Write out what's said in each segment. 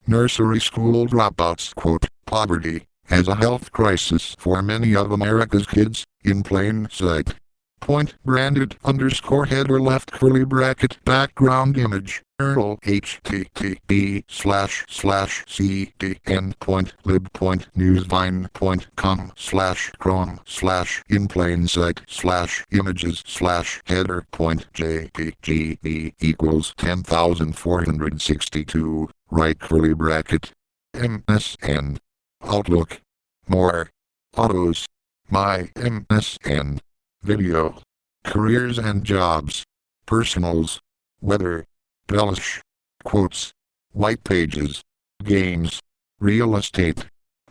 Nursery school dropouts. Quote, poverty as a health crisis for many of America's kids, in plain sight. Point branded _ header left curly bracket background image. URL http://cd.lib.newsvine.com/chrome/ in plain sight /images/header.jpg equals 10,462 right curly bracket MSN Outlook more autos my MSN video careers and jobs personals weather Bellish, quotes, white pages, games, real estate,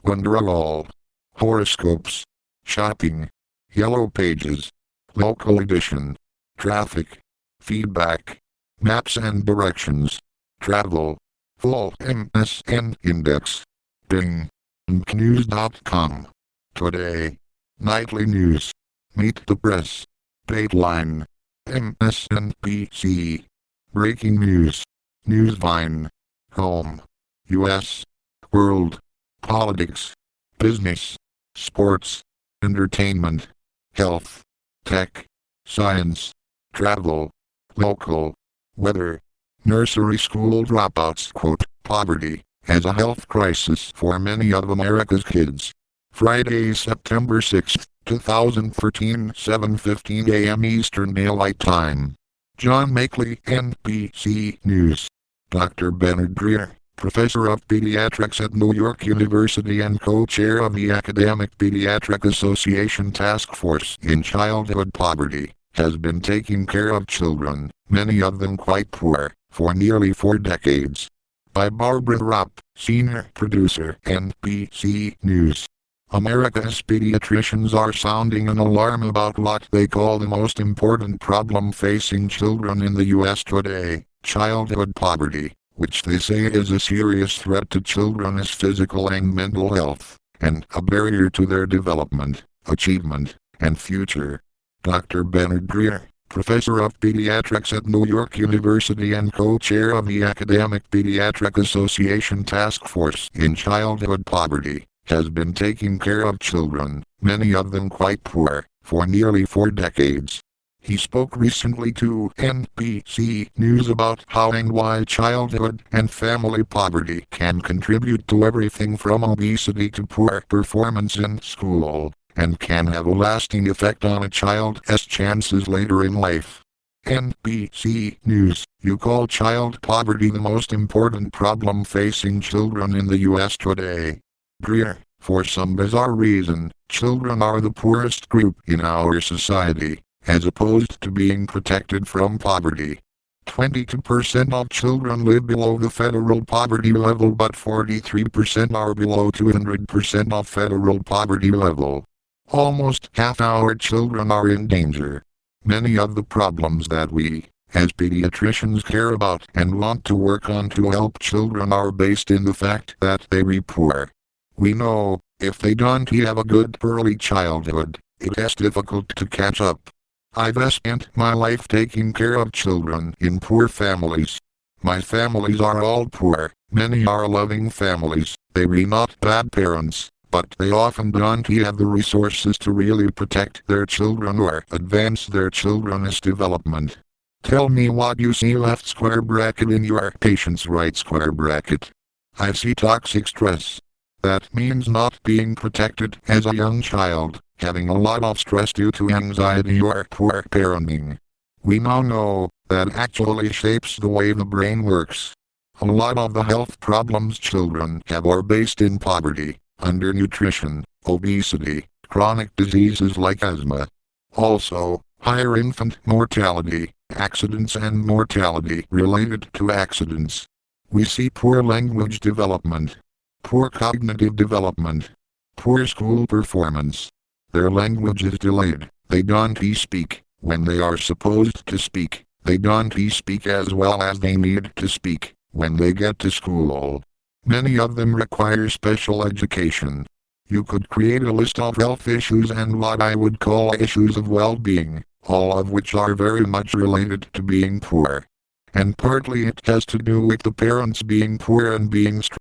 Wonderwall, horoscopes, shopping, yellow pages, local edition, traffic, feedback, maps and directions, travel, full MSN index, Bing, news.com, today, nightly news, meet the press, Dateline, MSNBC. Breaking news, Newsvine, home, U.S., world, politics, business, sports, entertainment, health, tech, science, travel, local, weather, nursery school dropouts. Quote, poverty as a health crisis for many of America's kids. Friday, September 6, 2013, 7:15 a.m. Eastern Daylight Time. John Makeley, NBC News. Dr. Bernard Greer, professor of pediatrics at New York University and co-chair of the Academic Pediatric Association Task Force in Childhood Poverty, has been taking care of children, many of them quite poor, for nearly 4 decades. By Barbara Rupp, senior producer, NBC News. America's pediatricians are sounding an alarm about what they call the most important problem facing children in the U.S. today, childhood poverty, which they say is a serious threat to children's physical and mental health, and a barrier to their development, achievement, and future. Dr. Bernard Greer, professor of pediatrics at New York University and co-chair of the Academic Pediatric Association Task Force in Childhood Poverty, has been taking care of children, many of them quite poor, for nearly 4 decades. He spoke recently to NBC News about how and why childhood and family poverty can contribute to everything from obesity to poor performance in school, and can have a lasting effect on a child's chances later in life. NBC News, you call child poverty the most important problem facing children in the U.S. today. Greer, for some bizarre reason, children are the poorest group in our society, as opposed to being protected from poverty. 22% of children live below the federal poverty level, but 43% are below 200% of federal poverty level. Almost half our children are in danger. Many of the problems that we, as pediatricians, care about and want to work on to help children are based in the fact that they are poor. We know, if they don't have a good early childhood, it's difficult to catch up. I've spent my life taking care of children in poor families. My families are all poor, many are loving families, they are not bad parents, but they often don't have the resources to really protect their children or advance their children's development. Tell me what you see left square bracket in your patient's right square bracket. I see toxic stress. That means not being protected as a young child, having a lot of stress due to anxiety or poor parenting. We now know that actually shapes the way the brain works. A lot of the health problems children have are based in poverty, undernutrition, obesity, chronic diseases like asthma. Also, higher infant mortality, accidents and mortality related to accidents. We see poor language development, poor cognitive development, poor school performance. Their language is delayed, they don't speak when they are supposed to speak, they don't speak as well as they need to speak when they get to school. Many of them require special education. You could create a list of health issues and what I would call issues of well-being, all of which are very much related to being poor. And partly it has to do with the parents being poor and being stressed.